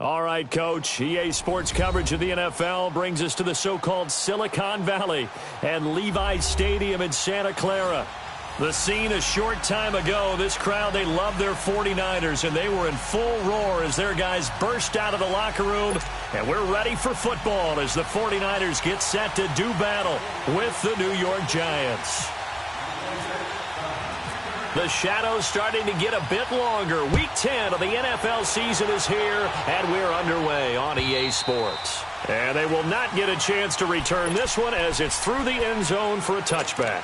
All right, Coach. EA Sports coverage of the NFL brings us to the so-called Silicon Valley and Levi's Stadium in Santa Clara. The scene a short time ago, this crowd, they love their 49ers, and they were in full roar as their guys burst out of the locker room. And we're ready for football as the 49ers get set to do battle with the New York Giants. The shadow's starting to get a bit longer. Week 10 of the NFL season is here, and we're underway on EA Sports. And they will not get a chance to return this one as it's through the end zone for a touchback.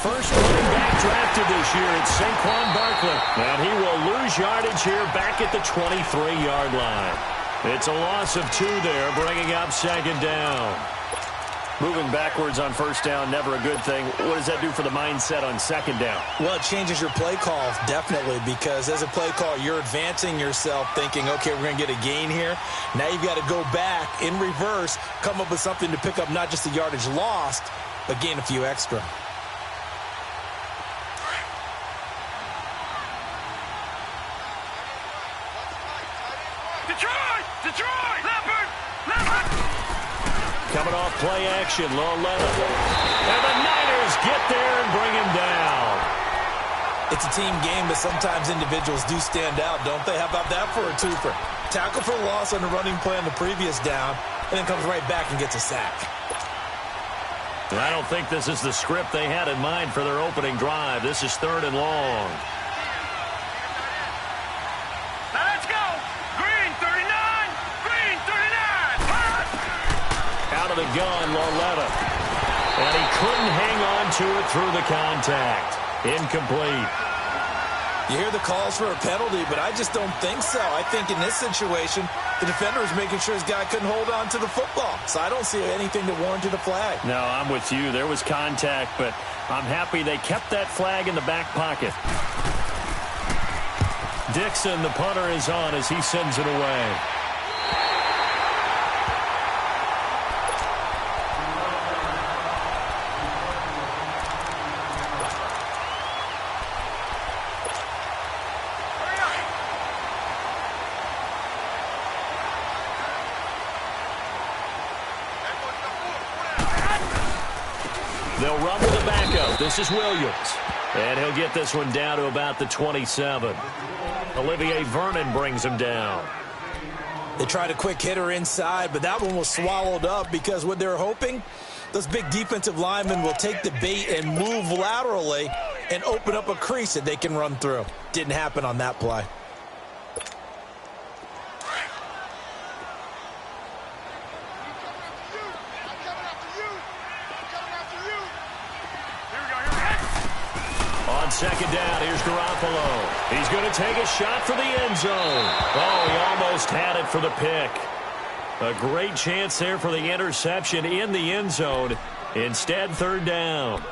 First running back drafted this year, it's Saquon Barkley. And he will lose yardage here back at the 23-yard line. It's a loss of 2 there, bringing up second down. Moving backwards on first down, never a good thing. What does that do for the mindset on second down? Well, it changes your play call, definitely, because as a play call, you're advancing yourself thinking, okay, we're going to get a gain here. Now you've got to go back in reverse, come up with something to pick up not just the yardage lost, but gain a few extra. Coming off play action, Loletta. And the Niners get there and bring him down. It's a team game, but sometimes individuals do stand out, don't they? How about that for a twofer? Tackle for loss on the running play on the previous down, and then comes right back and gets a sack. I don't think this is the script they had in mind for their opening drive. This is 3rd and long. Of the gun, Loletta. And he couldn't hang on to it through the contact. Incomplete. You hear the calls for a penalty, but I just don't think so. I think in this situation, the defender was making sure his guy couldn't hold on to the football. So I don't see anything that warranted a flag. No, I'm with you. There was contact, but I'm happy they kept that flag in the back pocket. Dixon, the punter, is on as he sends it away. They'll run with the backup. This is Williams. And he'll get this one down to about the 27. Olivier Vernon brings him down. They tried a quick hitter inside, but that one was swallowed up because what they're hoping, those big defensive linemen will take the bait and move laterally and open up a crease that they can run through. Didn't happen on that play. Second down, here's Garoppolo. He's going to take a shot for the end zone. Oh, he almost had it for the pick. A great chance there for the interception in the end zone. Instead, 3rd down.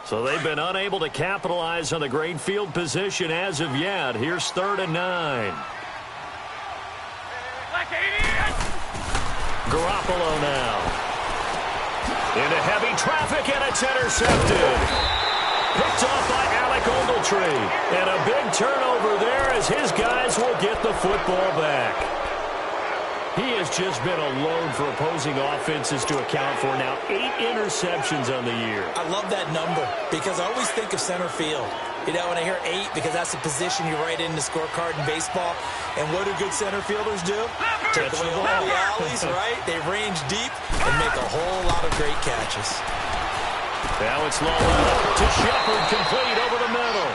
So they've been unable to capitalize on the great field position as of yet. Here's 3rd and 9. Garoppolo now. Into heavy traffic, and it's intercepted. Picked off by Alec Ogletree. And a big turnover there as his guys will get the football back. He has just been a load for opposing offenses to account for now 8 interceptions on the year. I love that number because I always think of center field. You know, when I hear 8, because that's the position you write in the scorecard in baseball. And what do good center fielders do? Take away all the alleys, right? They range deep and make a whole lot of great catches. Now it's Loletta to Shepard, complete over the middle.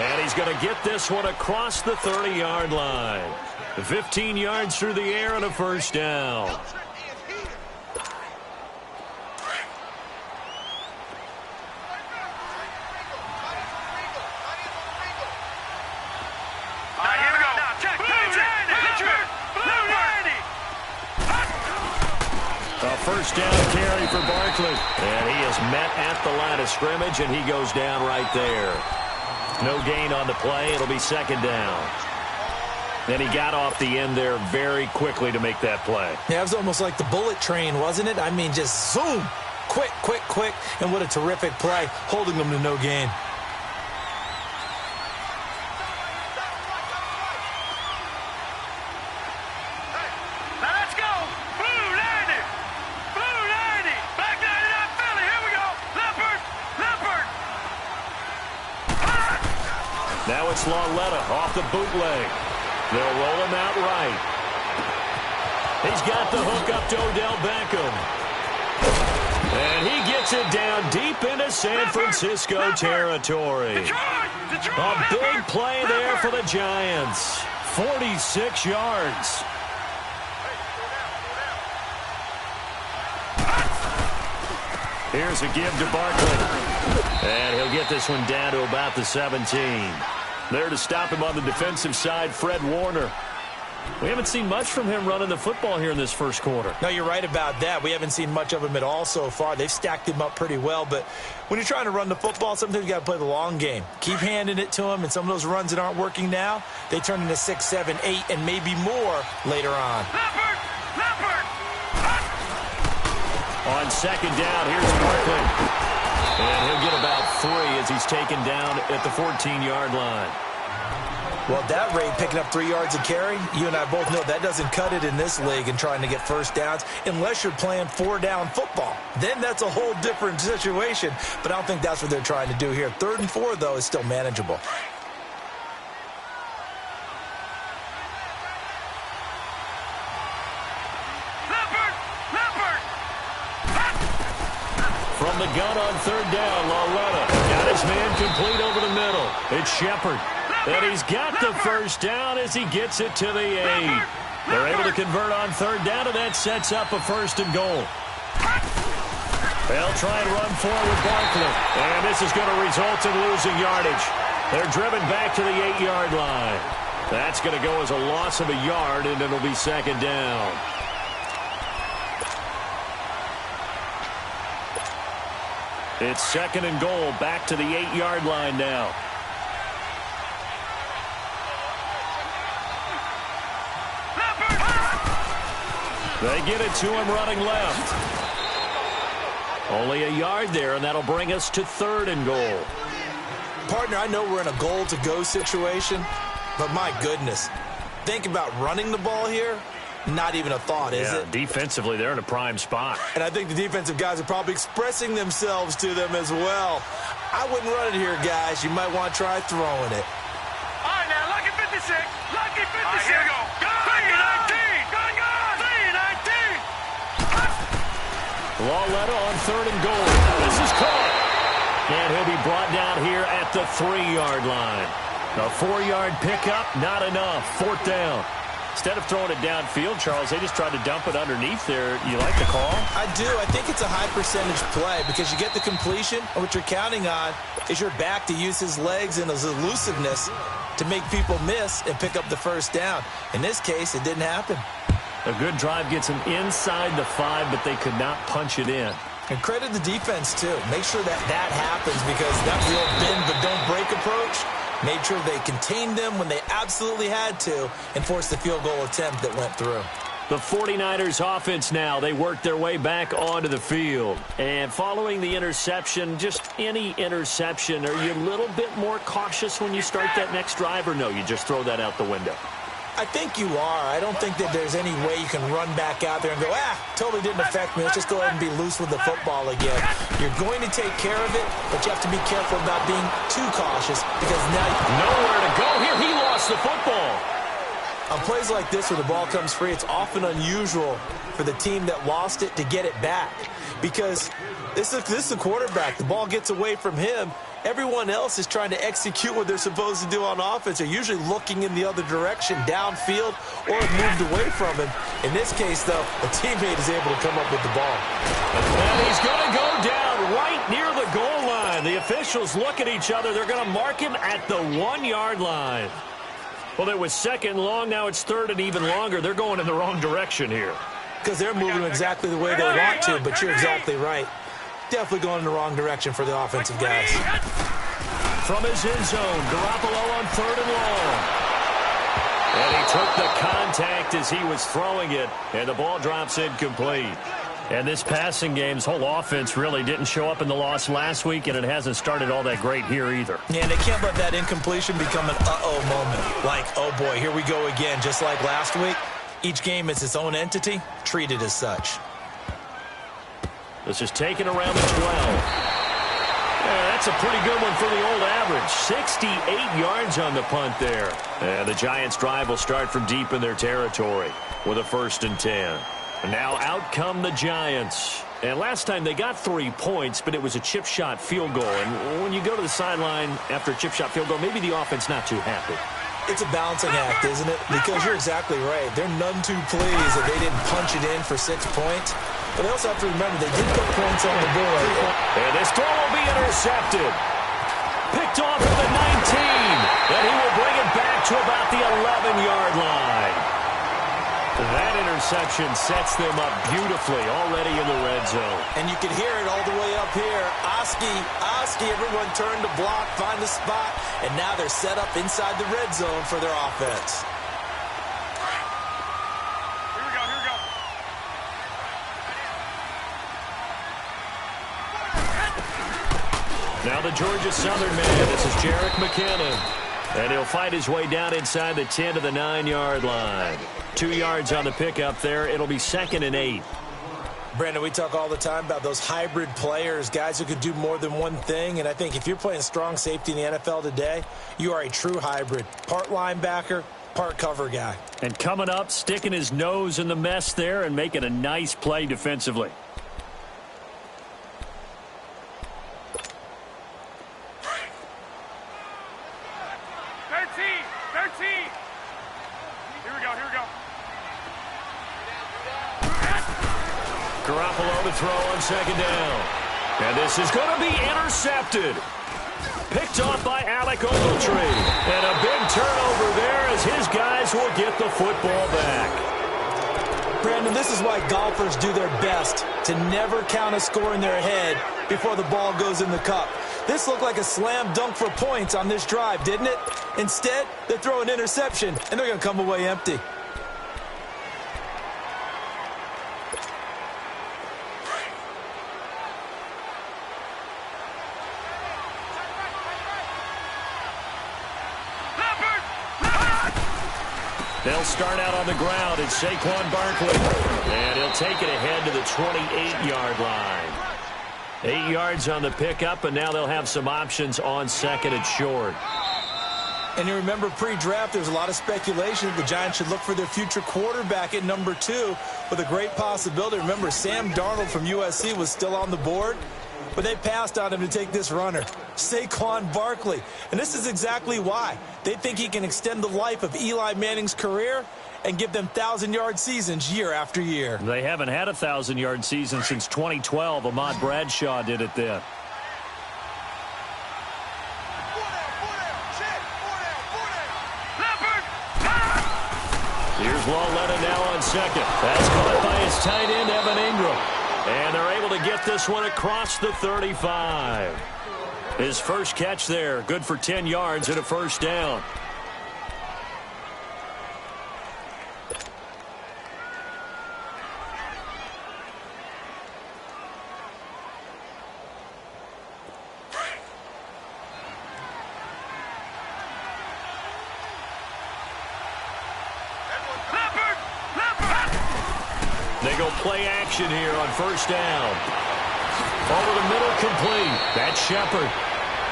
And he's going to get this one across the 30-yard line. 15 yards through the air and a first down. A first down carry for Barkley. And he is met at the line of scrimmage, and he goes down right there. No gain on the play. It'll be second down. And he got off the end there very quickly to make that play. Yeah, it was almost like the bullet train, wasn't it? I mean, just zoom. Quick, quick, quick. And what a terrific play, holding them to no gain. Now it's Lauletta off the bootleg. They'll roll him out right. He's got the hook up to Odell Beckham. And he gets it down deep into San Francisco territory. A big play there for the Giants. 46 yards. Here's a give to Barkley. And he'll get this one down to about the 17. There to stop him on the defensive side, Fred Warner. We haven't seen much from him running the football here in this first quarter. No, you're right about that. We haven't seen much of him at all so far. They've stacked him up pretty well. But when you're trying to run the football, sometimes you got to play the long game. Keep handing it to him, and some of those runs that aren't working now, they turn into 6, 7, 8, and maybe more later on. On second down, here's Barkley. And he'll get about 3 as he's taken down at the 14-yard line. Well, that rate, picking up 3 yards a carry, you and I both know that doesn't cut it in this league and trying to get first downs unless you're playing 4-down football. Then that's a whole different situation, but I don't think that's what they're trying to do here. 3rd and 4, though, is still manageable. From the gun on 3rd down, Lauletta got his man complete over the middle. It's Shepard. And he's got the first down as he gets it to the 8. They're able to convert on 3rd down, and that sets up a 1st and goal. They'll try and run forward with Barkley. And this is going to result in losing yardage. They're driven back to the 8-yard line. That's going to go as a loss of a yard, and it'll be 2nd down. It's 2nd and goal, back to the 8-yard line now. They get it to him running left. Only a yard there, and that'll bring us to 3rd and goal. Partner, I know we're in a goal-to-go situation, but my goodness, think about running the ball here. Not even a thought, is it? Defensively, they're in a prime spot. And I think the defensive guys are probably expressing themselves to them as well. I wouldn't run it here, guys. You might want to try throwing it. All right, now, lucky 56. Lucky 56. All right, here we go. Go! 19. Lauletta on 3rd and goal. This is caught. And he'll be brought down here at the 3-yard line. A 4-yard pickup, not enough. 4th down. Instead of throwing it downfield, Charles, they just tried to dump it underneath there. You like the call? I do. I think it's a high-percentage play because you get the completion, and what you're counting on is your back to use his legs and his elusiveness to make people miss and pick up the 1st down. In this case, it didn't happen. A good drive gets them inside the 5, but they could not punch it in. And credit the defense, too. Make sure that happens because that's the old bend but don't break approach. Made sure they contained them when they absolutely had to and forced the field goal attempt that went through. The 49ers offense now, they work their way back onto the field. And following the interception, just any interception, are you a little bit more cautious when you start that next drive, or no, you just throw that out the window? I think you are. I don't think that there's any way you can run back out there and go, totally didn't affect me. Let's just go ahead and be loose with the football again. You're going to take care of it, but you have to be careful about being too cautious because now nowhere to go here. He lost the football. On plays like this where the ball comes free, it's often unusual for the team that lost it to get it back because this is the quarterback. The ball gets away from him. Everyone else is trying to execute what they're supposed to do on offense. They're usually looking in the other direction, downfield, or moved away from him. In this case, though, a teammate is able to come up with the ball. And he's going to go down right near the goal line. The officials look at each other. They're going to mark him at the 1-yard line. Well, it was 2nd long. Now it's 3rd and even longer. They're going in the wrong direction here. because they're moving exactly the way they want to, but you're exactly right. Definitely going in the wrong direction for the offensive guys. From his end zone, Garoppolo on 3rd and long. And he took the contact as he was throwing it, and the ball drops incomplete. And this passing game's whole offense really didn't show up in the loss last week, and it hasn't started all that great here either. Yeah, and they can't let that incompletion become an uh-oh moment. Like, oh boy, here we go again, just like last week. Each game is its own entity, treated as such. This is taken around the 12. Yeah, that's a pretty good one for the old average. 68 yards on the punt there. And the Giants' drive will start from deep in their territory with a 1st and 10. And now out come the Giants. And last time they got 3 points, but it was a chip shot field goal. And when you go to the sideline after a chip shot field goal, maybe the offense not too happy. It's a balancing act, isn't it? Because you're exactly right. They're none too pleased that they didn't punch it in for 6 points. But they also have to remember they did put points on the board. And this throw will be intercepted. Picked off at the 19. And he will bring it back to about the 11-yard line. That interception sets them up beautifully already in the red zone. And you can hear it all the way up here. Oski, everyone turned to block, find the spot, and now they're set up inside the red zone for their offense. Here we go. Now the Georgia Southern man, this is Jerick McKinnon. And he'll fight his way down inside the 10 to the 9-yard line. 2 yards on the pickup there. It'll be 2nd and 8. Brandon, we talk all the time about those hybrid players, guys who could do more than one thing. And I think if you're playing strong safety in the NFL today, you are a true hybrid. Part linebacker, part cover guy. And coming up, sticking his nose in the mess there and making a nice play defensively. Garoppolo to throw on 2nd down. And this is going to be intercepted. Picked off by Alec Ogletree. And a big turnover there as his guys will get the football back. Brandon, this is why golfers do their best to never count a score in their head before the ball goes in the cup. This looked like a slam dunk for points on this drive, didn't it? Instead, they throw an interception, and they're going to come away empty. They'll start out on the ground. It's Saquon Barkley. And he'll take it ahead to the 28-yard line. 8 yards on the pickup, and now they'll have some options on 2nd and short. And you remember pre-draft, there's a lot of speculation that the Giants should look for their future quarterback at number 2 with a great possibility. Remember, Sam Darnold from USC was still on the board, but they passed on him to take this runner, Saquon Barkley. And this is exactly why. They think he can extend the life of Eli Manning's career and give them 1,000-yard seasons year after year. They haven't had a 1,000-yard season since 2012. Ahmad Bradshaw did it then. Here's Lauletta now on 2nd. That's caught by his tight end, Evan Ingram. And they're able to get this one across the 35. His first catch there, good for 10 yards and a 1st down. They go play action here on 1st down. Over the middle, complete. That's Shepard.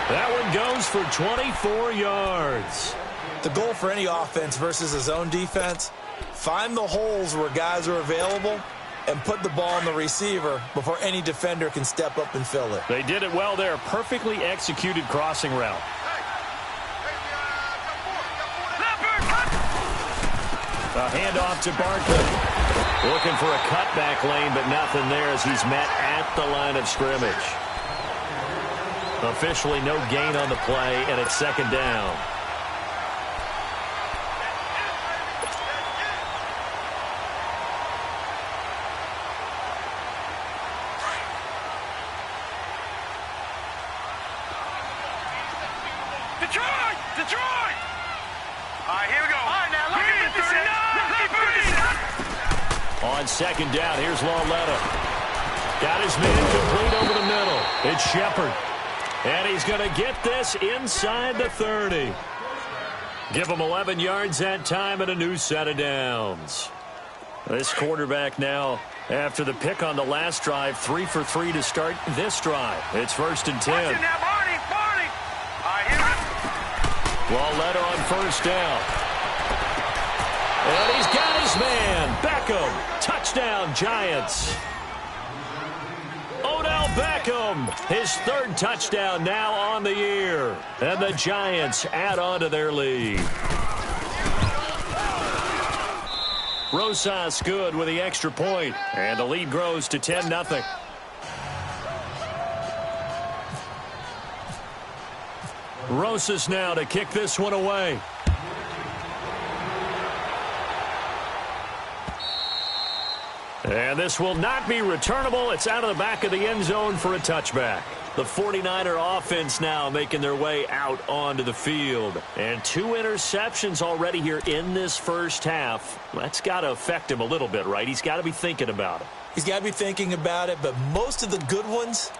That one goes for 24 yards. The goal for any offense versus a zone defense, find the holes where guys are available and put the ball on the receiver before any defender can step up and fill it. They did it well there. Perfectly executed crossing route. A handoff to Barkley. Looking for a cutback lane, but nothing there as he's met at the line of scrimmage. Officially no gain on the play, and it's 2nd down. Detroit! All right, here we go. All right, now, look at 56. On second down, here's Lauletta. Got his man complete over the middle. It's Shepard. And he's going to get this inside the 30. Give him 11 yards that time and a new set of downs. This quarterback now, after the pick on the last drive, 3 for 3 to start this drive. It's 1st and 10. Watch it now, Barney. All right, here we go. Lauletta on first down. And he's got his man. Beckham. Touchdown, Giants. Odell Beckham, his 3rd touchdown now on the year. And the Giants add on to their lead. Rosas good with the extra point. And the lead grows to 10-0. Rosas now to kick this one away. And this will not be returnable. It's out of the back of the end zone for a touchback. The 49er offense now making their way out onto the field. And 2 interceptions already here in this first half. That's got to affect him a little bit, right? He's got to be thinking about it. He's got to be thinking about it, but most of the good ones,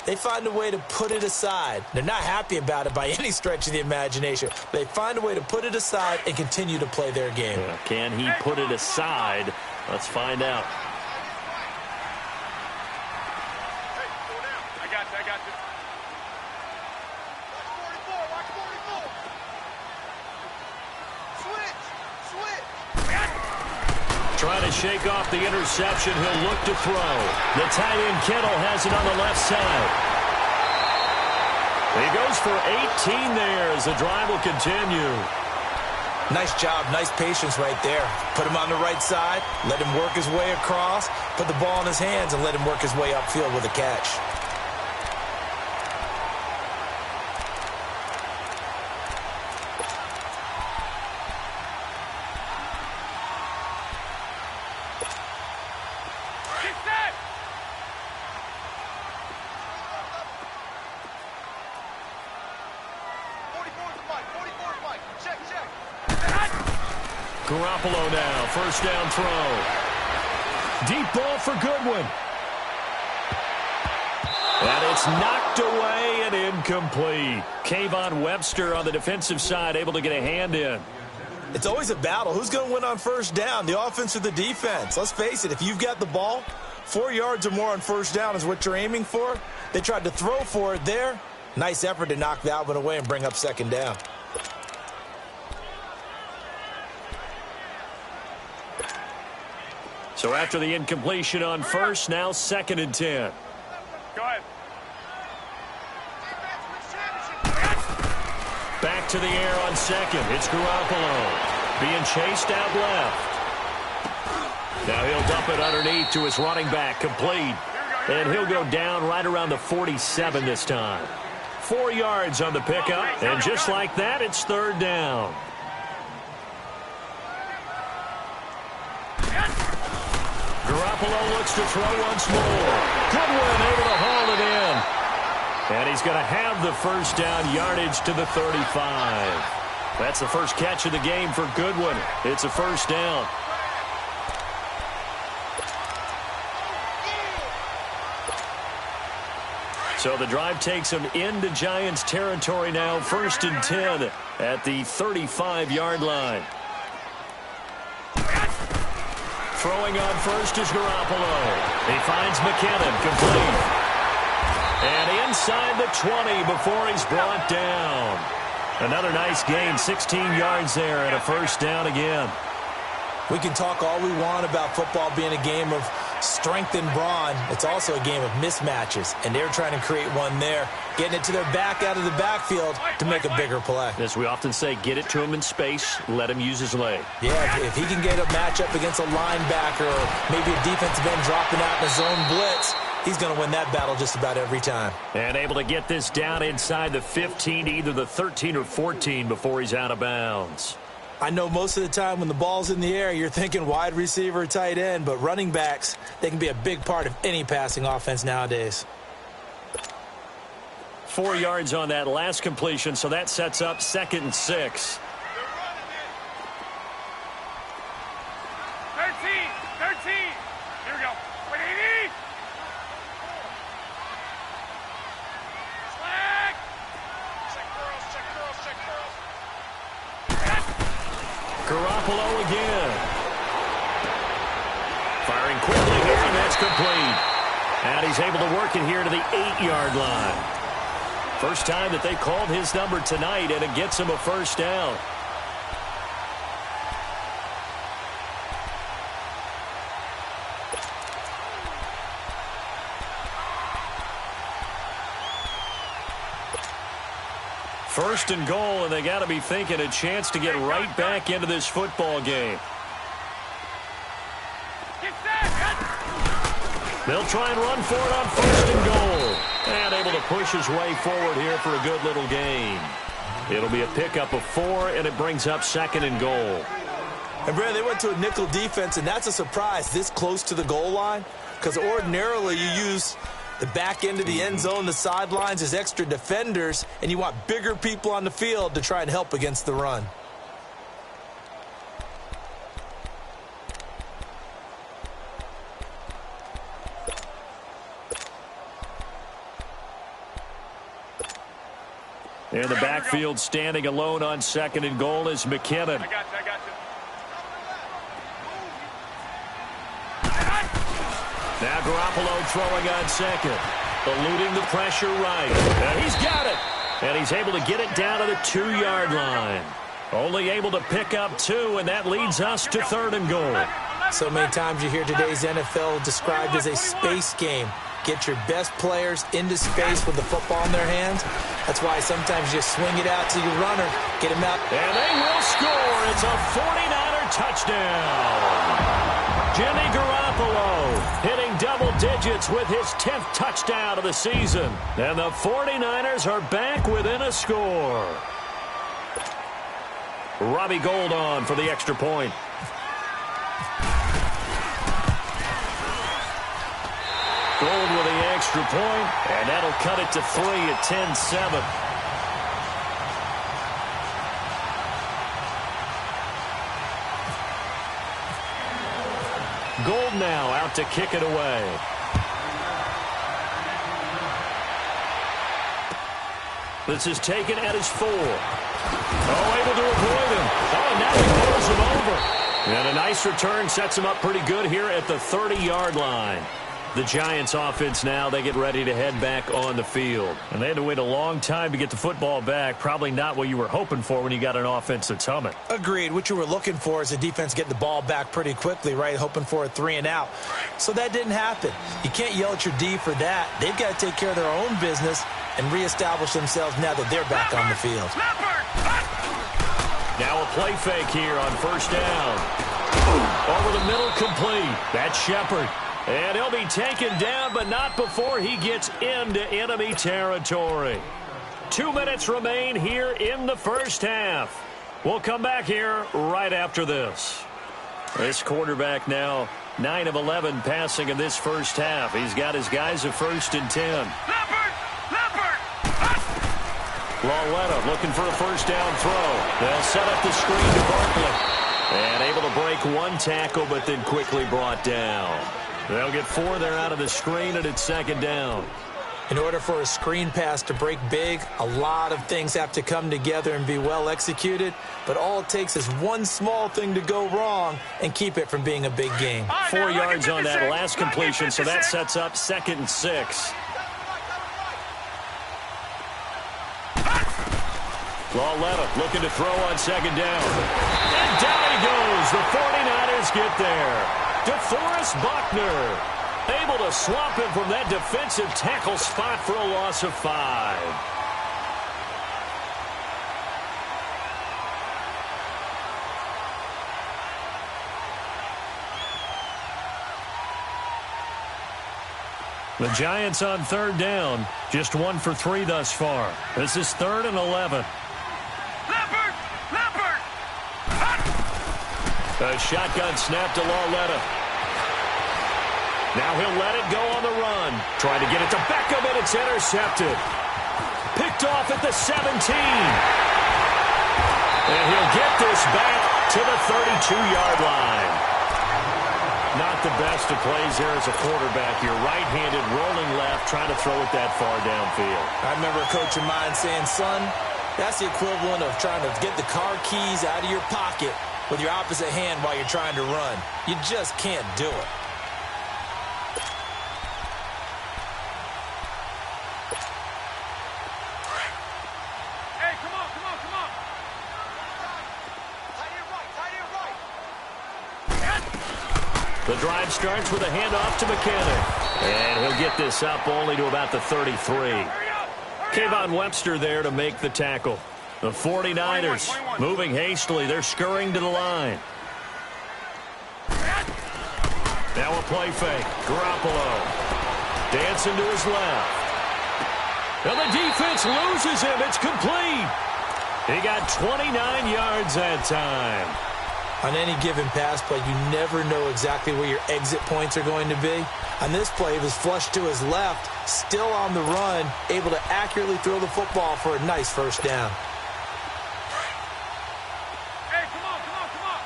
they find a way to put it aside. They're not happy about it by any stretch of the imagination. They find a way to put it aside and continue to play their game. Yeah, can he put it aside? Let's find out. I got you. Watch 44. Switch. Trying to shake off the interception. He'll look to throw. The tight end Kittle has it on the left side. He goes for 18 there as the drive will continue. Nice job, nice patience right there. Put him on the right side, let him work his way across, put the ball in his hands, and let him work his way upfield with a catch. Garoppolo now, first down throw. Deep ball for Goodwin. And it's knocked away and incomplete. Kayvon Webster on the defensive side able to get a hand in. It's always a battle. Who's going to win on first down, the offense or the defense? Let's face it, if you've got the ball, 4 yards or more on first down is what you're aiming for. They tried to throw for it there. Nice effort to knock that one away and bring up second down. So after the incompletion on first, now 2nd and 10. Go ahead. Back to the air on second. It's Garoppolo being chased out left. Now he'll dump it underneath to his running back, complete. And he'll go down right around the 47 this time. 4 yards on the pickup, and just like that, it's 3rd down. Garoppolo looks to throw once more. Goodwin able to haul it in. And he's going to have the first down yardage to the 35. That's the first catch of the game for Goodwin. It's a first down. So the drive takes him into Giants territory now. 1st and 10 at the 35-yard line. Throwing on first is Garoppolo. He finds McKinnon, complete. And inside the 20 before he's brought down. Another nice gain, 16 yards there and a first down again. We can talk all we want about football being a game of strength and brawn. It's also a game of mismatches, and they're trying to create one there, getting it to their back out of the backfield to make a bigger play. As we often say, get it to him in space, let him use his leg. Yeah, if he can get a matchup against a linebacker or maybe a defensive end dropping out in a zone blitz, he's going to win that battle just about every time. And able to get this down inside the 15, either the 13 or 14 before he's out of bounds. I know most of the time when the ball's in the air, you're thinking wide receiver, tight end, but running backs, they can be a big part of any passing offense nowadays. 4 yards on that last completion, so that sets up 2nd and 6. 13. Here we go. Wait, 80. Flag. Check girls. Garoppolo again. Firing quickly here, and that's complete. And he's able to work it here to the 8-yard line. First time that they called his number tonight, and it gets him a first down. First and goal, and they got to be thinking a chance to get right back into this football game. They'll try and run for it on first and goal. And able to push his way forward here for a good little gain. It'll be a pickup of 4, and it brings up 2nd and goal. And, Brad, they went to a nickel defense, and that's a surprise this close to the goal line, because ordinarily you use the back end of the end zone, the sidelines as extra defenders, and you want bigger people on the field to try and help against the run. In the backfield, standing alone on 2nd and goal is McKinnon. I got you. Now Garoppolo throwing on 2nd. Eluding the pressure right. And he's got it. And he's able to get it down to the 2-yard line. Only able to pick up 2, and that leads us to 3rd and goal. So many times you hear today's NFL described as a space game. Get your best players into space with the football in their hands. That's why sometimes you swing it out to your runner, get him out. And they will score. It's a 49er touchdown. Jimmy Garoppolo hitting double digits with his 10th touchdown of the season. And the 49ers are back within a score. Robbie Gould on for the extra point. Gould with the extra point, and that'll cut it to 3 at 10-7. Gould now out to kick it away. This is taken at his 4. Oh, able to avoid him. Oh, and now he throws him over. And a nice return sets him up pretty good here at the 30-yard line. The Giants offense now, they get ready to head back on the field. And they had to wait a long time to get the football back. Probably not what you were hoping for when you got an offense that's humming. Agreed. What you were looking for is the defense getting the ball back pretty quickly, right? Hoping for a 3 and out. So that didn't happen. You can't yell at your D for that. They've got to take care of their own business and reestablish themselves now that they're back on the field. Now a play fake here on first down. Over the middle, complete. That's Shepard. And he'll be taken down, but not before he gets into enemy territory. 2 minutes remain here in the first half. We'll come back here right after this. This quarterback now 9 of 11 passing in this first half. He's got his guys at 1st and 10. Lauletta looking for a first down throw. They'll set up the screen to Barkley. And able to break 1 tackle, but then quickly brought down. They'll get 4 there out of the screen, and it's 2nd down. In order for a screen pass to break big, a lot of things have to come together and be well executed. But all it takes is one small thing to go wrong and keep it from being a big game. 4 yards on that last completion, so that sets up 2nd and 6. Lauletta looking to throw on 2nd down. And down he goes. The 49ers get there. DeForest Buckner able to swamp him from that defensive tackle spot for a loss of 5. The Giants on 3rd down. Just 1 for 3 thus far. This is 3rd and 11. A shotgun snap to Lauletta. Now he'll let it go on the run. Trying to get it to Beckham, and it's intercepted. Picked off at the 17. And he'll get this back to the 32-yard line. Not the best of plays there as a quarterback. You're right-handed, rolling left, trying to throw it that far downfield. I remember a coach of mine saying, son, that's the equivalent of trying to get the car keys out of your pocket with your opposite hand while you're trying to run. You just can't do it. Hey, come on, come on, come on. Tie it right, tie it right. The drive starts with a handoff to McKinnon. And he'll get this up only to about the 33. Kayvon Webster there to make the tackle. The 49ers 21. Moving hastily. They're scurrying to the line. Now a play fake. Garoppolo dancing to his left. And the defense loses him. It's complete. He got 29 yards that time. On any given pass play, you never know exactly where your exit points are going to be. On this play, he was flushed to his left, still on the run, able to accurately throw the football for a nice first down. Hey, come on, come on, come on.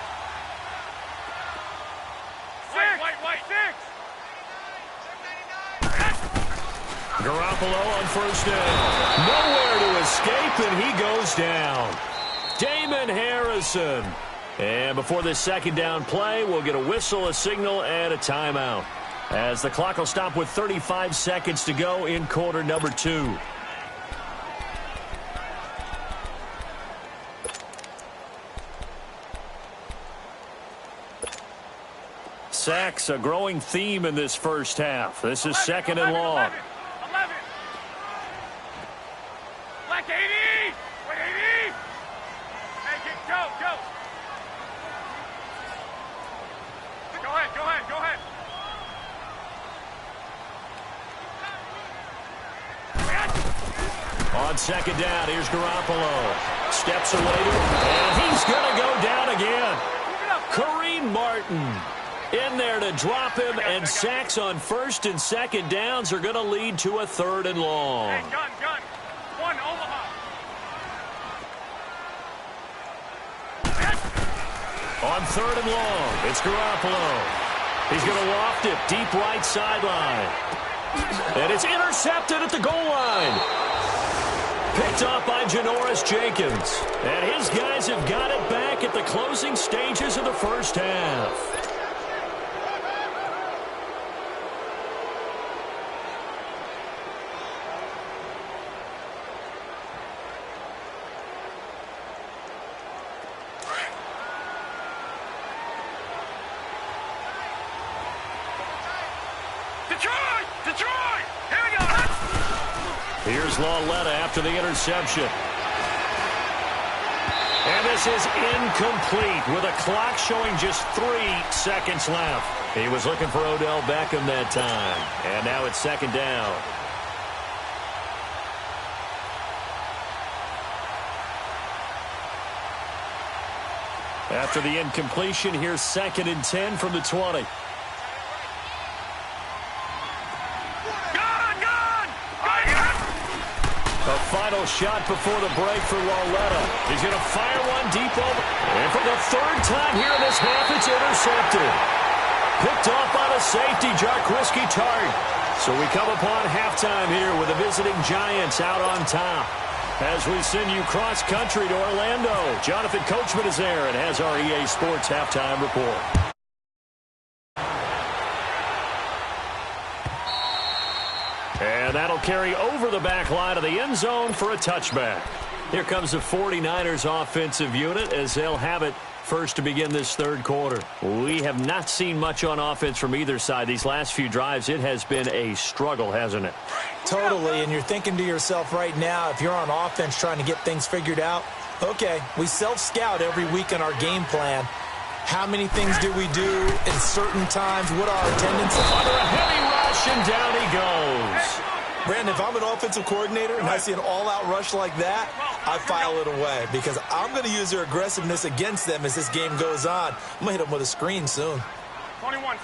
Six. White, six. Garoppolo on first down. Nowhere to escape, and he goes down. Damon Harrison. And before this second down play, we'll get a whistle, a signal, and a timeout, as the clock will stop with 35 seconds to go in quarter number 2. Sacks, a growing theme in this first half. This is 2nd and long. 11. Black 80. Wait, 80. Hey, go. Go ahead. On second down, here's Garoppolo. Steps away, and he's going to go down again. Kareem Martin in there to drop him, and sacks on first and second downs are going to lead to a 3rd and long. Hey, gun. 1, Omaha. On 3rd and long, it's Garoppolo. He's going to waft it deep right sideline. And it's intercepted at the goal line. Picked off by Janoris Jenkins. And his guys have got it back at the closing stages of the first half. Detroit! Here we go! Here's Lauletta after the interception. And this is incomplete with a clock showing just 3 seconds left. He was looking for Odell Beckham that time. And now it's 2nd down. After the incompletion, here's 2nd and 10 from the 20. A final shot before the break for Lauletta. He's going to fire one deep over. And for the 3rd time here in this half, it's intercepted. Picked off by the safety, Jarquiski Tartt. So we come upon halftime here with the visiting Giants out on top. As we send you cross-country to Orlando, Jonathan Coachman is there and has our EA Sports halftime report. And that'll carry over the back line of the end zone for a touchback. Here comes the 49ers offensive unit as they'll have it first to begin this 3rd quarter. We have not seen much on offense from either side. These last few drives, it has been a struggle, hasn't it? Totally, and you're thinking to yourself right now, if you're on offense trying to get things figured out, okay, we self-scout every week in our game plan. How many things do we do in certain times? What are our tendencies? Under a heavy rush, and down he goes. Brandon, if I'm an offensive coordinator and I see an all-out rush like that, I file it away because I'm going to use their aggressiveness against them as this game goes on. I'm going to hit them with a screen soon. 21.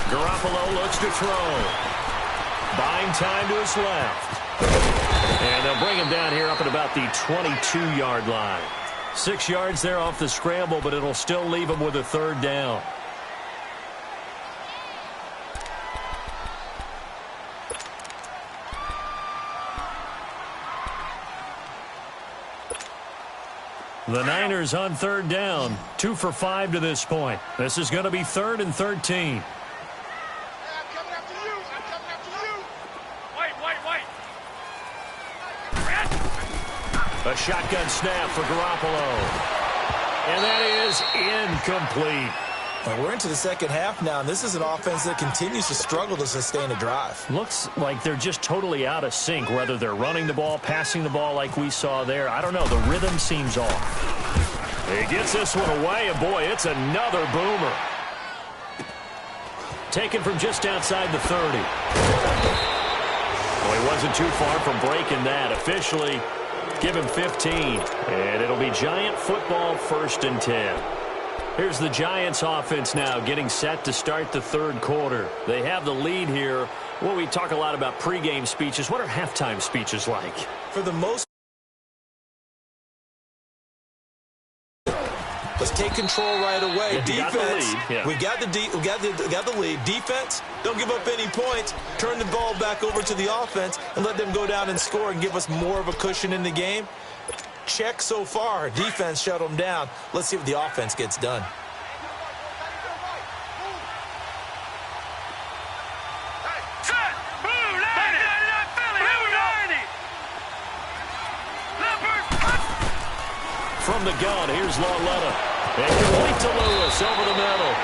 Garoppolo looks to throw. buying time to his left. And they'll bring him down here up at about the 22-yard line. 6 yards there off the scramble, but it'll still leave him with a third down. The Niners on third down, 2 for 5 to this point. This is going to be 3rd and 13. I'm coming after you. I'm coming after you. Wait. A shotgun snap for Garoppolo. And that is incomplete. And we're into the second half now, and this is an offense that continues to struggle to sustain a drive. Looks like they're just totally out of sync, whether they're running the ball, passing the ball like we saw there. I don't know. The rhythm seems off. He gets this one away, and boy, it's another boomer. Taken from just outside the 30. Well, he wasn't too far from breaking that. Officially, give him 15. And it'll be Giant football, 1st and 10. Here's the Giants offense now getting set to start the third quarter. They have the lead here. Well, we talk a lot about pregame speeches. What are halftime speeches like? For the most, let's take control right away. Defense, we got the lead. Defense, don't give up any points. Turn the ball back over to the offense and let them go down and score and give us more of a cushion in the game. Check so far. Defense shut them down. Let's see what the offense gets done. Set. Move, Lanny. Philly. Move, Lanny. From the gun, here's Lauletta. And complete to Lewis over the middle.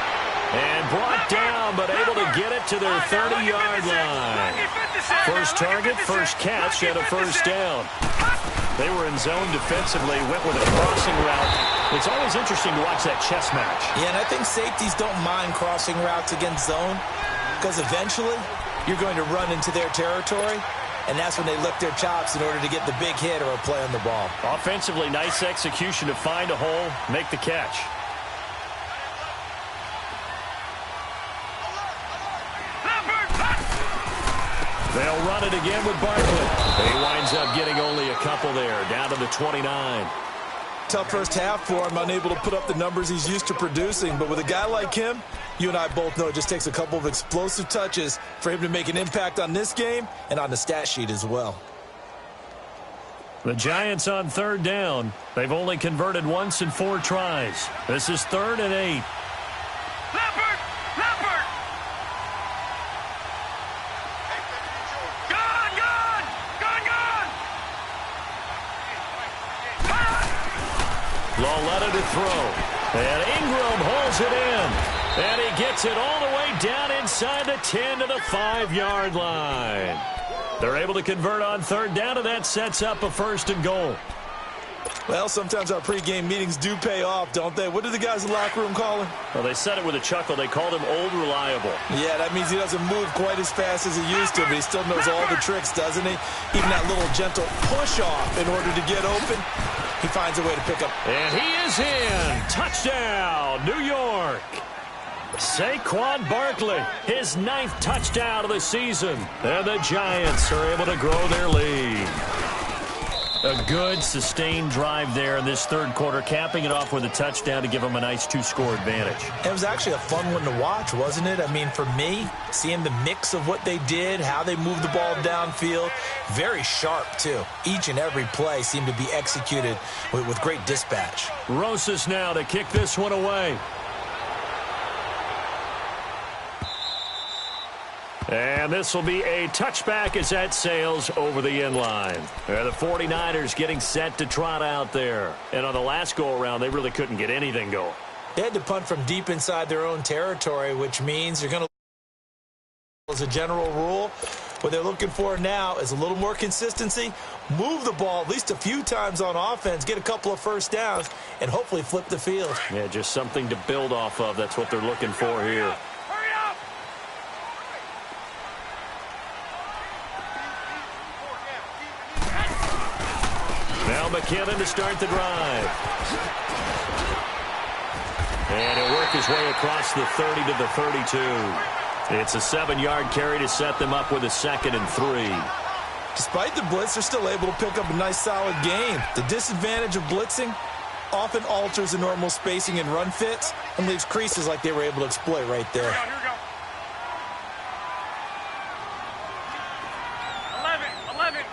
And brought down, but able to get it to their 30-yard line. First target, first catch, and a first down. They were in zone defensively, went with a crossing route. It's always interesting to watch that chess match. Yeah, and I think safeties don't mind crossing routes against zone because eventually you're going to run into their territory, and that's when they lick their chops in order to get the big hit or a play on the ball. Offensively, nice execution to find a hole, make the catch. They'll run it again with Barkley. He winds up getting only a couple there, down to the 29. Tough first half for him, unable to put up the numbers he's used to producing. But with a guy like him, you and I both know it just takes a couple of explosive touches for him to make an impact on this game and on the stat sheet as well. The Giants on third down. They've only converted once in 4 tries. This is 3rd and 8. Leopard. Lauletta to throw. And Ingram holds it in. And he gets it all the way down inside the 10 to the 5-yard line. They're able to convert on third down, and that sets up a 1st and goal. Well, sometimes our pregame meetings do pay off, don't they? What do the guys in the locker room call him? Well, they said it with a chuckle. They called him Old Reliable. Yeah, that means he doesn't move quite as fast as he used to, but he still knows all the tricks, doesn't he? Even that little gentle push-off in order to get open, he finds a way to pick up. And he is in. Touchdown, New York. Saquon Barkley, his 9th touchdown of the season. And the Giants are able to grow their lead. A good, sustained drive there in this third quarter, capping it off with a touchdown to give them a nice 2-score advantage. It was actually a fun one to watch, wasn't it? I mean, for me, seeing the mix of what they did, how they moved the ball downfield, very sharp, too. Each and every play seemed to be executed with great dispatch. Rosas now to kick this one away. And this will be a touchback as that sails over the end line. The 49ers getting set to trot out there. And on the last go-around, they really couldn't get anything going. They had to punt from deep inside their own territory, which means you're going to, as a general rule, what they're looking for now is a little more consistency, move the ball at least a few times on offense, get a couple of first downs, and hopefully flip the field. Yeah, just something to build off of. That's what they're looking for here. Now McKinnon to start the drive. And he'll work his way across the 30 to the 32. It's a 7-yard carry to set them up with a 2nd and 3. Despite the blitz, they're still able to pick up a nice, solid gain. The disadvantage of blitzing often alters the normal spacing and run fits and leaves creases like they were able to exploit right there. Here we go. 11.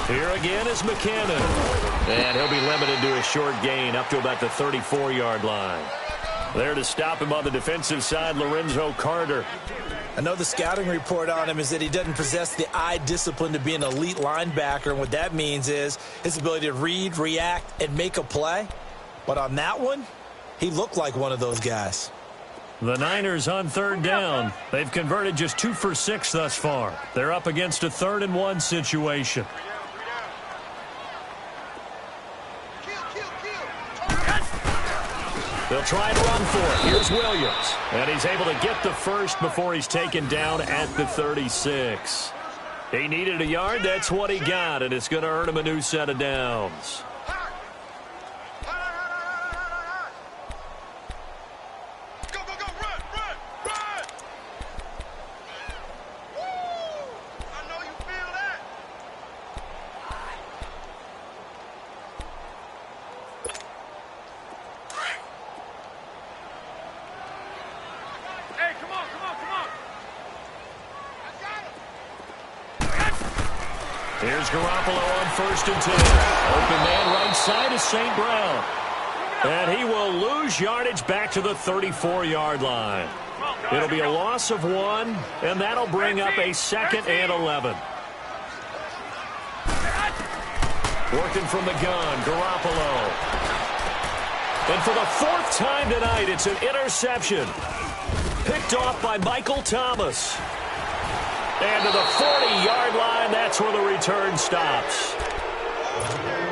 Here again is McKinnon. And he'll be limited to a short gain up to about the 34-yard line. There to stop him on the defensive side, Lorenzo Carter. I know the scouting report on him is that he doesn't possess the eye discipline to be an elite linebacker, and what that means is his ability to read, react, and make a play. But on that one, he looked like one of those guys. The Niners on 3rd down. They've converted just 2 for 6 thus far. They're up against a 3rd and 1 situation. They'll try and run for it. Here's Williams. And he's able to get the first before he's taken down at the 36. He needed a yard. That's what he got, and it's going to earn him a new set of downs. Here's Garoppolo on 1st and 10. Open man right side is St. Brown. And he will lose yardage back to the 34-yard line. It'll be a loss of 1, and that'll bring up a 2nd and 11. Working from the gun, Garoppolo. And for the 4th time tonight, it's an interception. Picked off by Michael Thomas. And to the 40-yard line, that's where the return stops.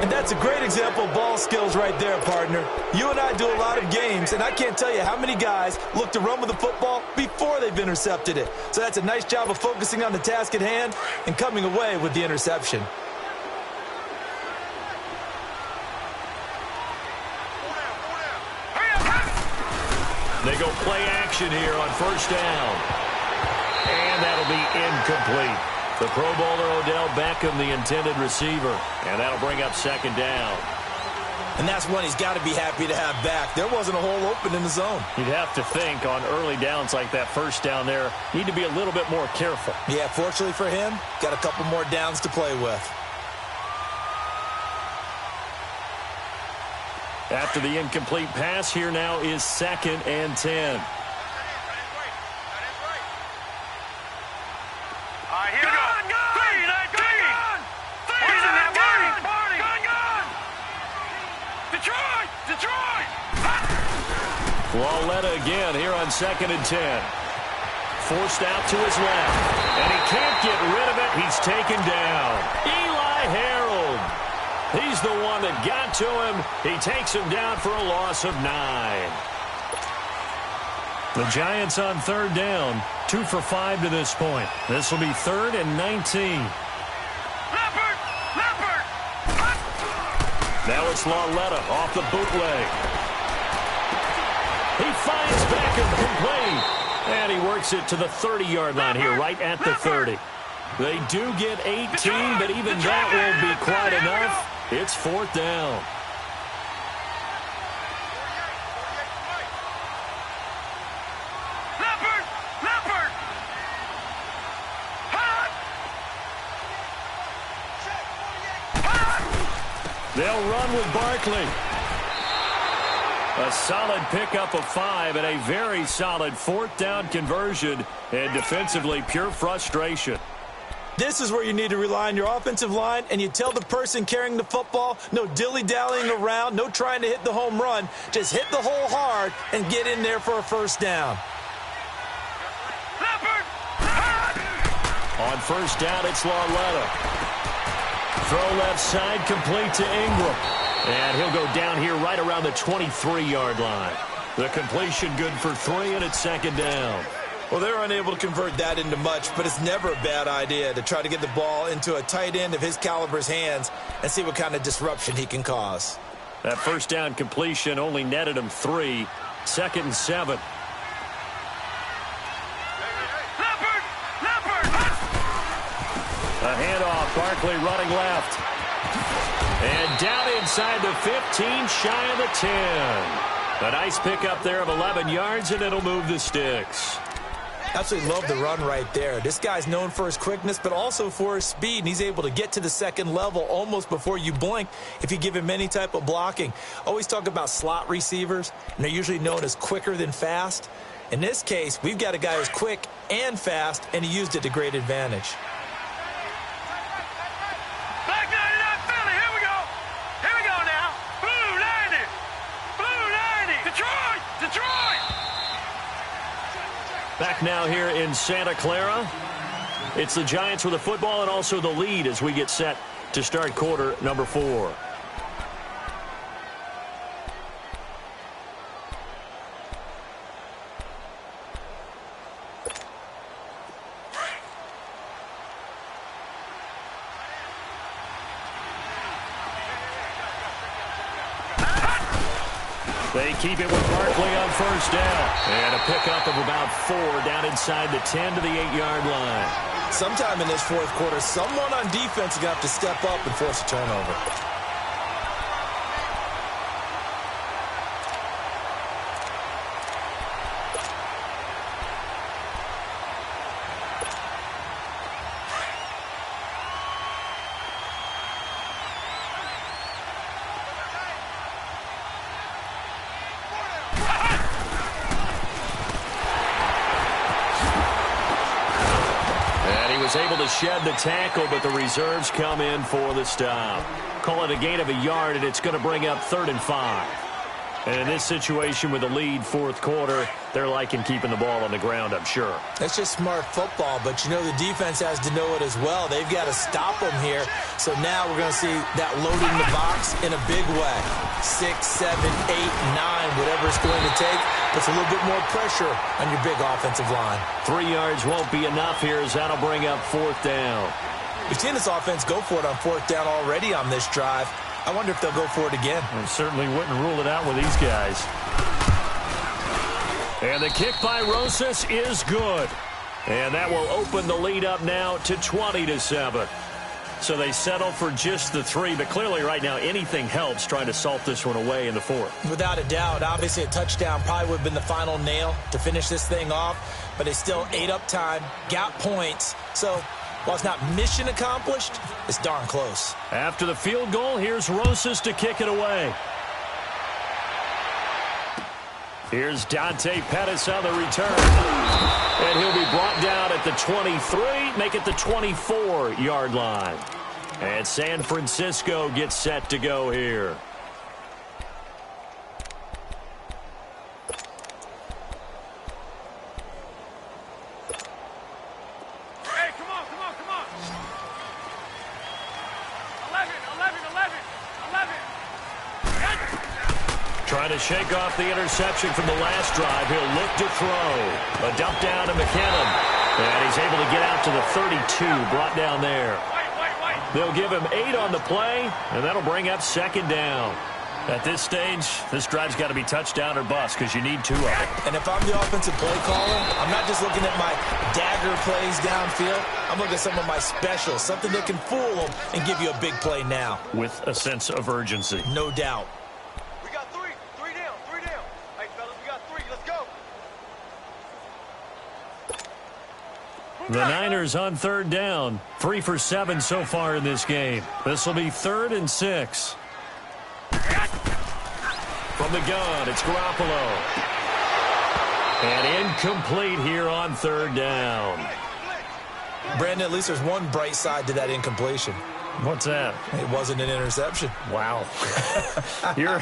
And that's a great example of ball skills right there, partner. You and I do a lot of games, and I can't tell you how many guys look to run with the football before they've intercepted it. So that's a nice job of focusing on the task at hand and coming away with the interception. They go play action here on 1st down. And that'll be incomplete. The Pro Bowler Odell Beckham, the intended receiver. And that'll bring up 2nd down. And that's one he's got to be happy to have back. There wasn't a hole open in the zone. You'd have to think on early downs like that 1st down there, need to be a little bit more careful. Yeah, fortunately for him, got a couple more downs to play with. After the incomplete pass, here now is 2nd and 10. Lauletta again here on 2nd and 10. Forced out to his left. And he can't get rid of it. He's taken down. Eli Harold. He's the one that got to him. He takes him down for a loss of 9. The Giants on 3rd down. 2 for 5 to this point. This will be 3rd and 19. Now it's Lauletta off the bootleg. He finds Beckham complete. And he works it to the 30-yard line here, right at the 30. They do get 18, but even that won't be quite enough. It's 4th down. They'll run with Barkley. A solid pickup of 5 and a very solid 4th down conversion. And defensively, pure frustration. This is where you need to rely on your offensive line, and you tell the person carrying the football, no dilly-dallying around, no trying to hit the home run. Just hit the hole hard and get in there for a 1st down. On 1st down, it's Lauletta. Throw left side, complete to Ingram. And he'll go down here right around the 23-yard line. The completion good for 3, and it's 2nd down. Well, they're unable to convert that into much, but it's never a bad idea to try to get the ball into a tight end of his caliber's hands and see what kind of disruption he can cause. That 1st down completion only netted him 3. 2nd and 7. Barkley running left. And down inside the 15, shy of the 10. A nice pickup there of 11 yards, and it'll move the sticks. Absolutely love the run right there. This guy's known for his quickness, but also for his speed, and he's able to get to the second level almost before you blink if you give him any type of blocking. Always talk about slot receivers, and they're usually known as quicker than fast. In this case, we've got a guy who's quick and fast, and he used it to great advantage. Black 99 Philly, here we go. Here we go now. Blue 90. Blue 90. Detroit. Detroit. Back now here in Santa Clara. It's the Giants with the football and also the lead as we get set to start quarter number 4. They keep it with Barkley on first down. And a pickup of about 4 down inside the 10 to the 8-yard line. Sometime in this fourth quarter, someone on defense is going to have to step up and force a turnover. Able to shed the tackle, but the reserves come in for the stop. Call it a gain of a yard, and it's going to bring up 3rd and 5. And in this situation with the lead fourth quarter, they're liking keeping the ball on the ground, I'm sure. That's just smart football, but you know the defense has to know it as well. They've got to stop them here. So now we're going to see that loaded in the box in a big way. 6, 7, 8, 9, whatever it's going to take. Puts a little bit more pressure on your big offensive line. 3 yards won't be enough here as that'll bring up 4th down. We've seen this offense go for it on 4th down already on this drive. I wonder if they'll go for it again. I certainly wouldn't rule it out with these guys. And the kick by Rosas is good. And that will open the lead up now to 20-7. So they settle for just the 3, but clearly right now anything helps trying to salt this one away in the 4th. Without a doubt, obviously a touchdown probably would have been the final nail to finish this thing off, but they still ate up time, got points. So while it's not mission accomplished, it's darn close. After the field goal, here's Rosas to kick it away. Here's Dante Pettis on the return. And he'll be brought down at the 23, make it the 24-yard line. And San Francisco gets set to go here. Hey, come on, come on, come on. 11, 11, 11, 11. Trying to shake off the interception from the last drive. He'll look to throw. A dump down to McKinnon. And he's able to get out to the 32, brought down there. They'll give him 8 on the play, and that'll bring up 2nd down. At this stage, this drive's got to be touchdown or bust because you need 2 of them. And if I'm the offensive play caller, I'm not just looking at my dagger plays downfield. I'm looking at some of my specials, something that can fool them and give you a big play now. With a sense of urgency. No doubt. We got 3. 3 down. 3 down. Hey, fellas, we got 3. Let's go. The Niners on 3rd down. 3 for 7 so far in this game. This will be 3rd and 6. From the gun, it's Garoppolo. And incomplete here on 3rd down. Brandon, at least there's one bright side to that incompletion. What's that? It wasn't an interception. Wow. You're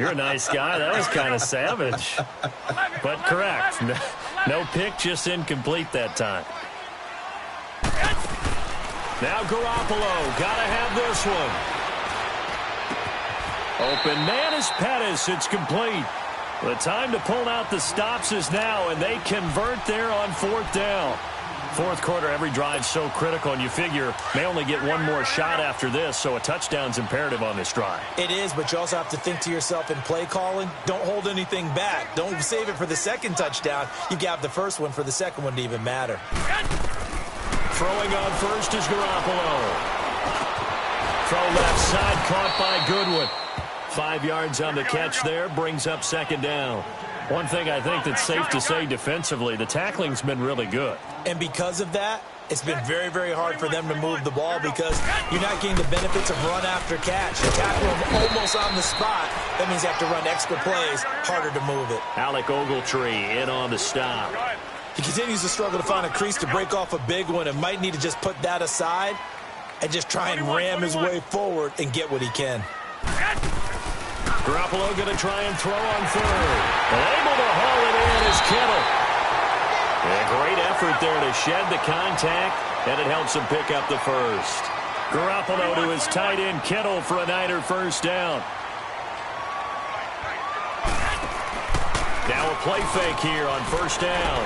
a nice guy. That was kind of savage. But correct. No pick, just incomplete that time. Now Garoppolo. Got to have this one. Open man is Pettis. It's complete. The time to pull out the stops is now, and they convert there on 4th down. Fourth quarter, every drive's so critical, and you figure may only get one more shot after this, so a touchdown's imperative on this drive. It is, but you also have to think to yourself in play calling, don't hold anything back. Don't save it for the second touchdown. You got the first one for the second one to even matter. Throwing on first is Garoppolo. Throw left side, caught by Goodwin. 5 yards on the catch there, brings up second down. One thing I think that's safe to say defensively, the tackling's been really good. And because of that, it's been very, very hard for them to move the ball because you're not getting the benefits of run after catch. You tackle them almost on the spot. That means you have to run extra plays, harder to move it. Alec Ogletree in on the stop. He continues to struggle to find a crease to break off a big one and might need to just put that aside and just try and ram his way forward and get what he can. Garoppolo going to try and throw on third. And able to haul it in is Kittle. A great effort there to shed the contact, and it helps him pick up the first. Garoppolo to his tight end Kittle for a Niner first down. Now a play fake here on first down.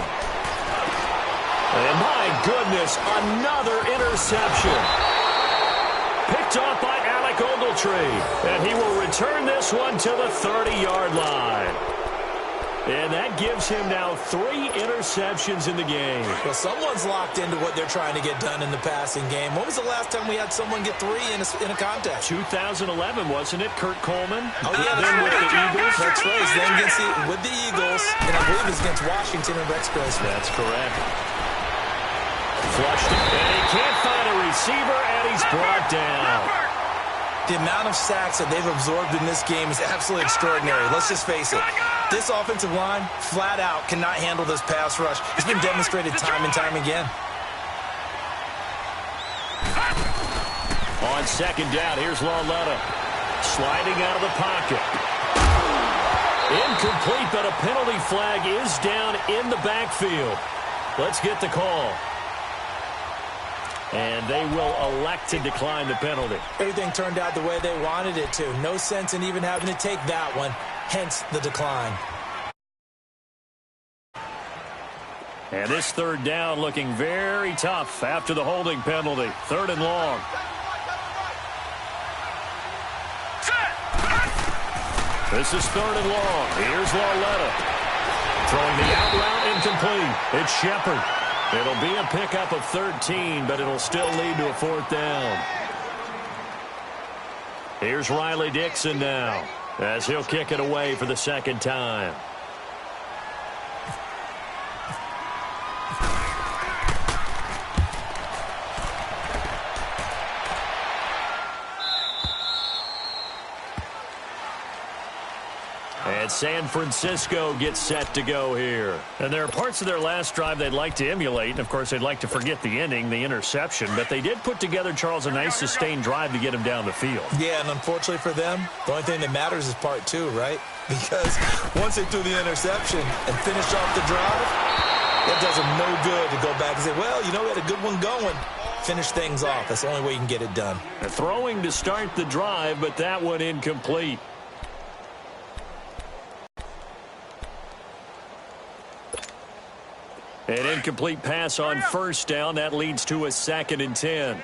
And my goodness, another interception. Picked off by Alec Ogletree. And he will return this one to the 30-yard line. And that gives him now 3 interceptions in the game. Well, someone's locked into what they're trying to get done in the passing game. When was the last time we had someone get 3 in a contest? 2011, wasn't it? Kurt Coleman? Oh, yeah, then with the Eagles. That's right. Then with the Eagles, and I believe it's against Washington and Rex Grossman. That's correct. Flushed it, and he can't find a receiver, and he's brought down. The amount of sacks that they've absorbed in this game is absolutely extraordinary. Let's just face it. This offensive line, flat out, cannot handle this pass rush. It's been demonstrated time and time again. On second down, here's Lauletta. Sliding out of the pocket. Incomplete, but a penalty flag is down in the backfield. Let's get the call. And they will elect to decline the penalty. Everything turned out the way they wanted it to. No sense in even having to take that one, hence the decline. And this third down looking very tough after the holding penalty. 3rd and long. This is 3rd and long. Here's Lauletta. Throwing the out route incomplete. It's Shepard. It'll be a pickup of 13, but it'll still lead to a 4th down. Here's Riley Dixon now, as he'll kick it away for the 2nd time. And San Francisco gets set to go here. And there are parts of their last drive they'd like to emulate. And, of course, they'd like to forget the ending, the interception. But they did put together, Charles, a nice sustained drive to get him down the field. Yeah, and unfortunately for them, the only thing that matters is part 2, right? Because once they threw the interception and finished off the drive, that does them no good to go back and say, well, you know, we had a good one going. Finish things off. That's the only way you can get it done. Throwing to start the drive, but that one incomplete. An incomplete pass on first down. That leads to a 2nd and 10.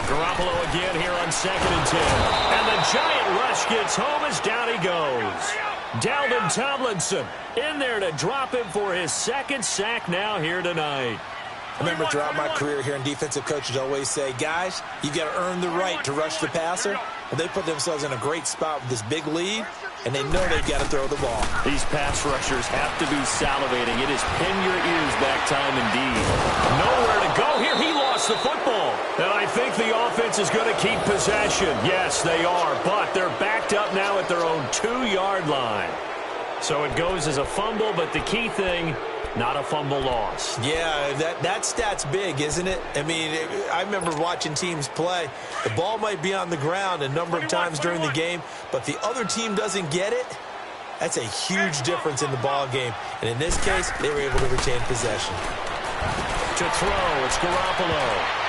Garoppolo again here on 2nd and 10. And the giant rush gets home as down he goes. Dalvin Tomlinson in there to drop him for his 2nd sack now here tonight. I remember throughout my career hearing defensive coaches always say, guys, you've got to earn the right to rush the passer. Well, they put themselves in a great spot with this big lead, and they know they've got to throw the ball. These pass rushers have to be salivating. It is pin your ears back time indeed. Nowhere to go here. He lost the football. And I think the offense is going to keep possession. Yes, they are, but they're backed up now at their own 2-yard line. So it goes as a fumble, but the key thing, not a fumble loss. Yeah, that stat's big, isn't it? I mean, I remember watching teams play. The ball might be on the ground a number of times during the game, but the other team doesn't get it. That's a huge difference in the ball game. And in this case, they were able to retain possession. To throw, it's Garoppolo.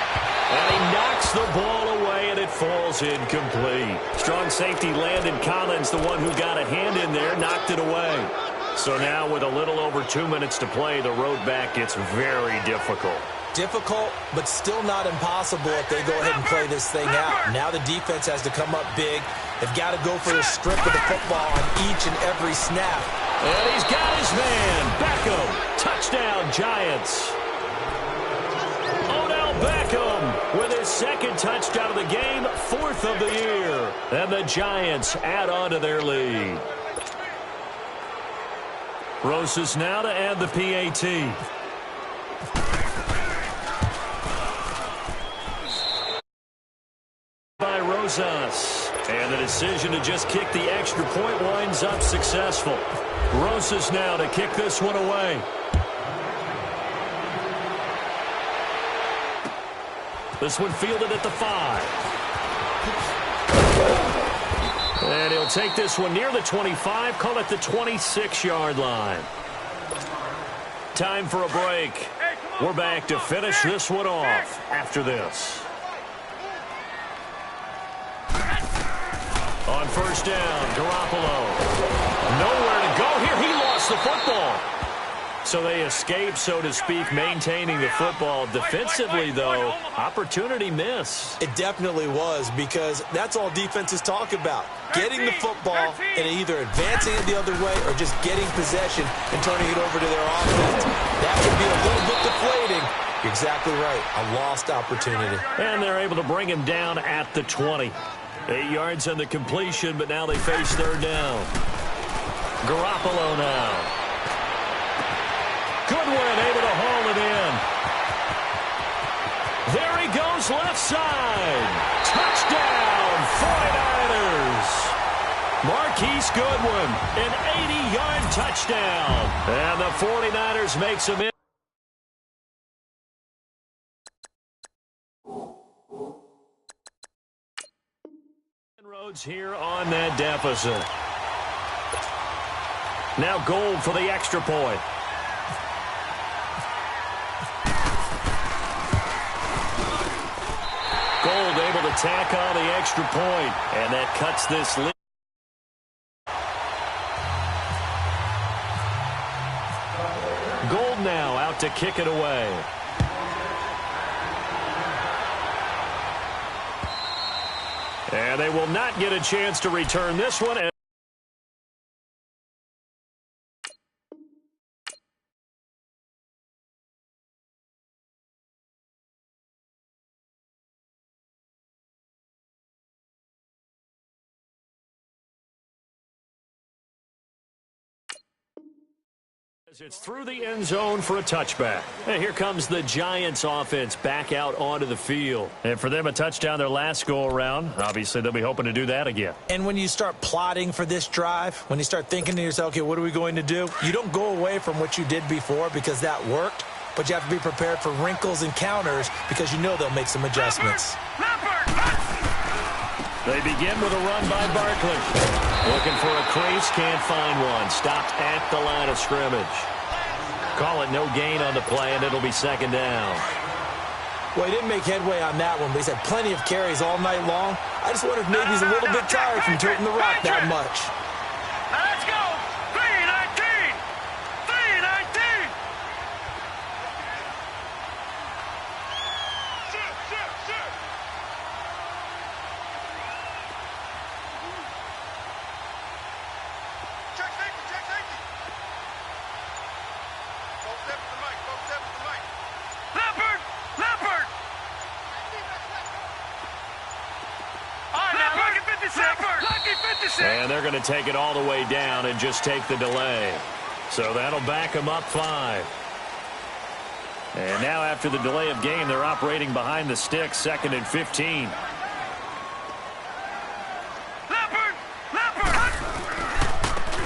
And he knocks the ball away, and it falls incomplete. Strong safety Landon Collins, the one who got a hand in there, knocked it away. So now with a little over 2 minutes to play, the road back gets very difficult. Difficult, but still not impossible if they go ahead and play this thing out. Now the defense has to come up big. They've got to go for the strip of the football on each and every snap. And he's got his man. Beckham. Touchdown, Giants. Odell Beckham with his second touchdown of the game, 4th of the year. And the Giants add on to their lead. Rosas now to add the PAT. By Rosas. And the decision to just kick the extra point winds up successful. Rosas now to kick this one away. This one fielded at the 5. And he'll take this one near the 25, call it the 26-yard line. Time for a break. We're back to finish this one off after this. On first down, Garoppolo. Nowhere to go here. He lost the football. So they escape, so to speak, maintaining the football. Defensively, though, opportunity miss. It definitely was, because that's all defenses talk about. Getting the football and either advancing it the other way or just getting possession and turning it over to their offense. That would be a little bit deflating. You're exactly right. A lost opportunity. And they're able to bring him down at the 20. 8 yards on the completion, but now they face third down. Garoppolo now. Goodwin able to haul it in. There he goes left side. Touchdown, 49ers. Marquise Goodwin, an 80-yard touchdown. And the 49ers make some in. Roads here on that deficit. Now Gold for the extra point. Gold able to tack on the extra point, and that cuts this lead. Gold now out to kick it away. And they will not get a chance to return this one. It's through the end zone for a touchback. And here comes the Giants offense back out onto the field. And for them, a touchdown their last go-around. Obviously, they'll be hoping to do that again. And when you start plotting for this drive, when you start thinking to yourself, okay, what are we going to do? You don't go away from what you did before because that worked, but you have to be prepared for wrinkles and counters because you know they'll make some adjustments. They begin with a run by Barkley. Looking for a crease, can't find one. Stopped at the line of scrimmage. Call it no gain on the play, and it'll be second down. Well, he didn't make headway on that one, but he's had plenty of carries all night long. I just wonder if maybe he's a little bit tired from toting the rock that much. Now let's go. 3-19. 3-19. Shoot. Check safety. Go step with the mic. Leopard. All right, now, lucky 56. And they're going to take it all the way down and just take the delay. So that'll back them up 5. And now after the delay of game, they're operating behind the sticks, 2nd and 15.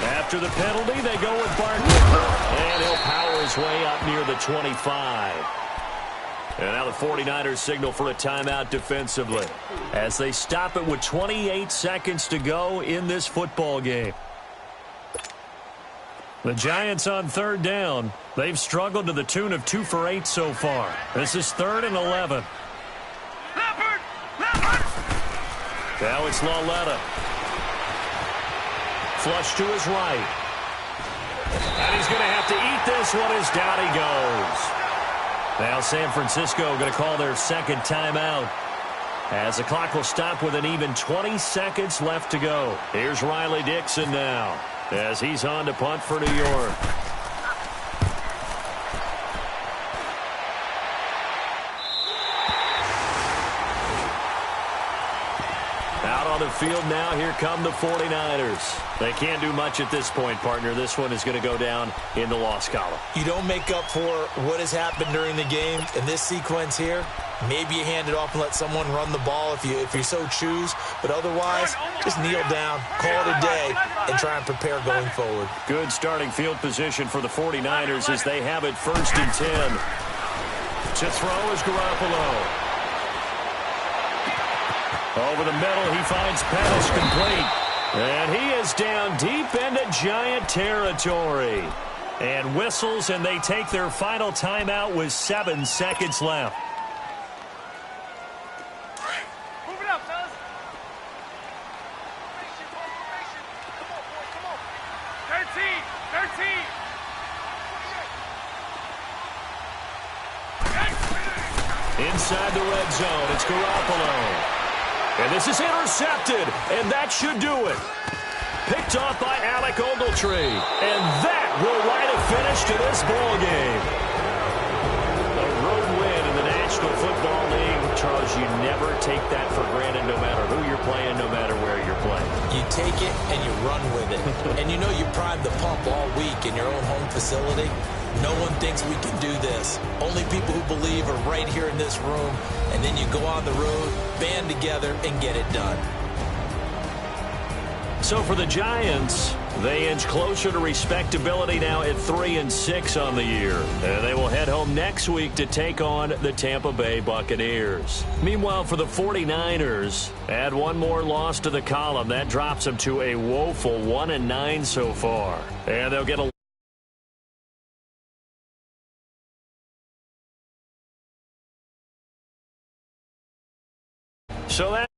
After the penalty, they go with Barkley. And he'll power his way up near the 25. And now the 49ers signal for a timeout defensively as they stop it with 28 seconds to go in this football game. The Giants on third down. They've struggled to the tune of 2 for 8 so far. This is 3rd and 11. Now it's Lauletta. Flush to his right. And he's going to have to eat this one as down he goes. Now San Francisco going to call their second timeout as the clock will stop with an even 20 seconds left to go. Here's Riley Dixon now. as he's on to punt for New York. Out on the field now, here come the 49ers. They can't do much at this point, partner. This one is going to go down in the loss column. You don't make up for what has happened during the game in this sequence here. Maybe you hand it off and let someone run the ball if you so choose. But otherwise, just kneel down, call it a day, and try and prepare going forward. Good starting field position for the 49ers as they have it 1st and 10. To throw is Garoppolo. Over the middle, he finds Pettis complete. And he is down deep into Giant territory. And whistles, and they take their final timeout with 7 seconds left. Move it up, fellas. Formation. Come on, boy, come on. 13. Inside the red zone, it's Garoppolo. And this is intercepted, and that should do it. Picked off by Alec Ogletree. And that will write a finish to this ball game. A road win in the National Football League. Charles, you never take that for granted no matter who you're playing, no matter where you're playing. You take it and you run with it. And you know you primed the pump all week in your own home facility. No one thinks we can do this. Only people who believe are right here in this room. And then you go on the road, band together, and get it done. So for the Giants, they inch closer to respectability now at 3-6 on the year. And they will head home next week to take on the Tampa Bay Buccaneers. Meanwhile, for the 49ers, add one more loss to the column. That drops them to a woeful 1-9 so far. And they'll get a so that